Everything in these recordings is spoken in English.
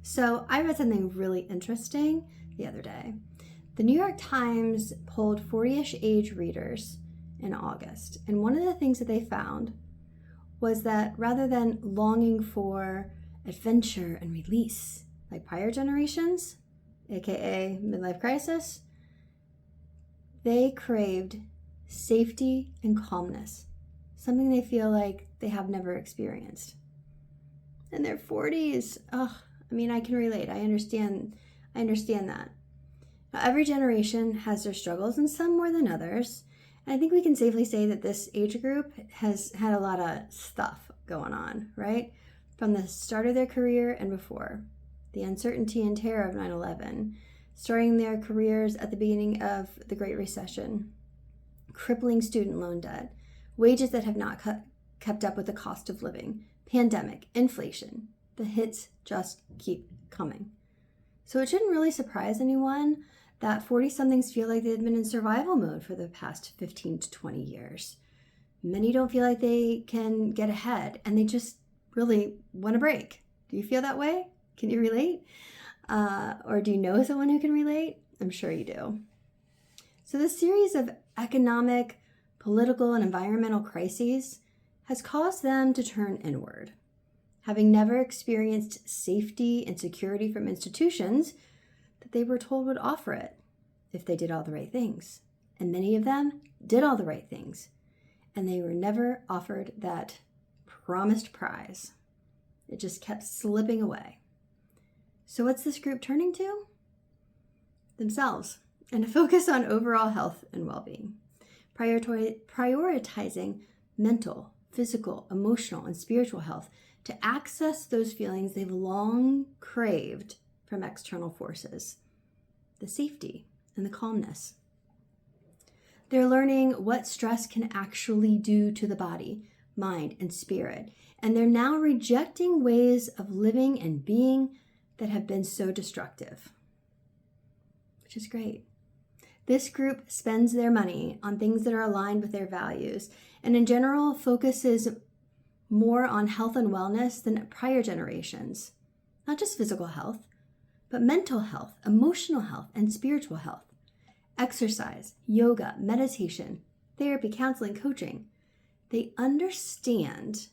So I read something really interesting the other day. The New York Times polled 40-ish age readers in August, and one of the things that they found was that rather than longing for adventure and release like prior generations, aka midlife crisis, they craved safety and calmness, something they feel like they have never experienced. In their 40s, I can relate. I understand that. Now, every generation has their struggles, and some more than others. And I think we can safely say that this age group has had a lot of stuff going on, right? From the start of their career and before. The uncertainty and terror of 9/11, starting their careers at the beginning of the Great Recession, crippling student loan debt, wages that have not kept up with the cost of living, pandemic, inflation. The hits just keep coming. So it shouldn't really surprise anyone that 40-somethings feel like they've been in survival mode for the past 15 to 20 years. Many don't feel like they can get ahead, and they just really want a break. Do you feel that way? Can you relate? Or do you know someone who can relate? I'm sure you do. So this series of economic, political, and environmental crises has caused them to turn inward. Having never experienced safety and security from institutions that they were told would offer it if they did all the right things. And many of them did all the right things, and they were never offered that promised prize. It just kept slipping away. So what's this group turning to? Themselves, and a focus on overall health and well-being, prioritizing mental, physical, emotional, and spiritual health to access those feelings they've long craved from external forces, the safety and the calmness. They're learning what stress can actually do to the body, mind, and spirit, and they're now rejecting ways of living and being that have been so destructive, which is great. This group spends their money on things that are aligned with their values, and in general focuses more on health and wellness than prior generations. Not just physical health, but mental health, emotional health, and spiritual health. Exercise, yoga, meditation, therapy, counseling, coaching. They understand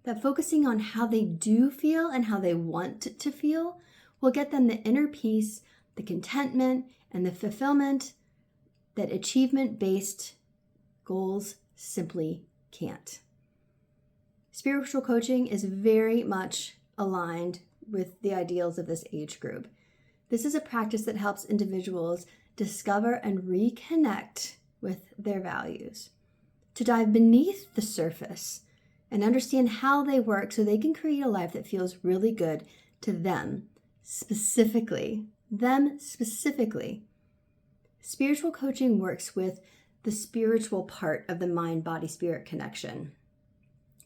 that focusing on how they do feel and how they want to feel will get them the inner peace, the contentment, and the fulfillment that achievement-based goals simply can't. Spiritual coaching is very much aligned with the ideals of this age group. This is a practice that helps individuals discover and reconnect with their values, to dive beneath the surface and understand how they work so they can create a life that feels really good to them specifically. Spiritual coaching works with the spiritual part of the mind-body-spirit connection,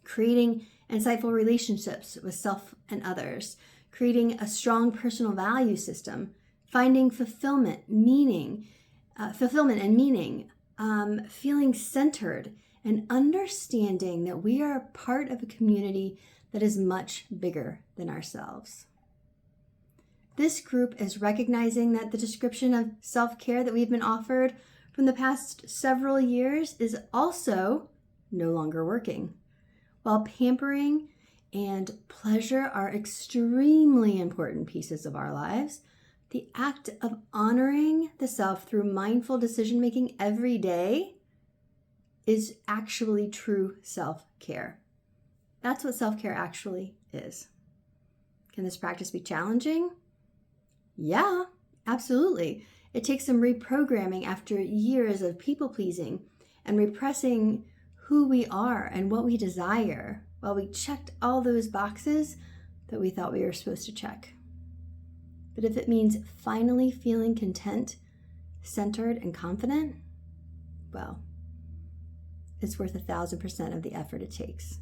creating insightful relationships with self and others, creating a strong personal value system, finding fulfillment and meaning, feeling centered, and understanding that we are part of a community that is much bigger than ourselves. This group is recognizing that the description of self-care that we've been offered from the past several years is also no longer working. While pampering and pleasure are extremely important pieces of our lives, the act of honoring the self through mindful decision-making every day is actually true self-care. That's what self-care actually is. Can this practice be challenging? Yeah, absolutely. It takes some reprogramming after years of people-pleasing and repressing who we are and what we desire while we checked all those boxes that we thought we were supposed to check. But if it means finally feeling content, centered, and confident, well, it's worth 1,000% of the effort it takes.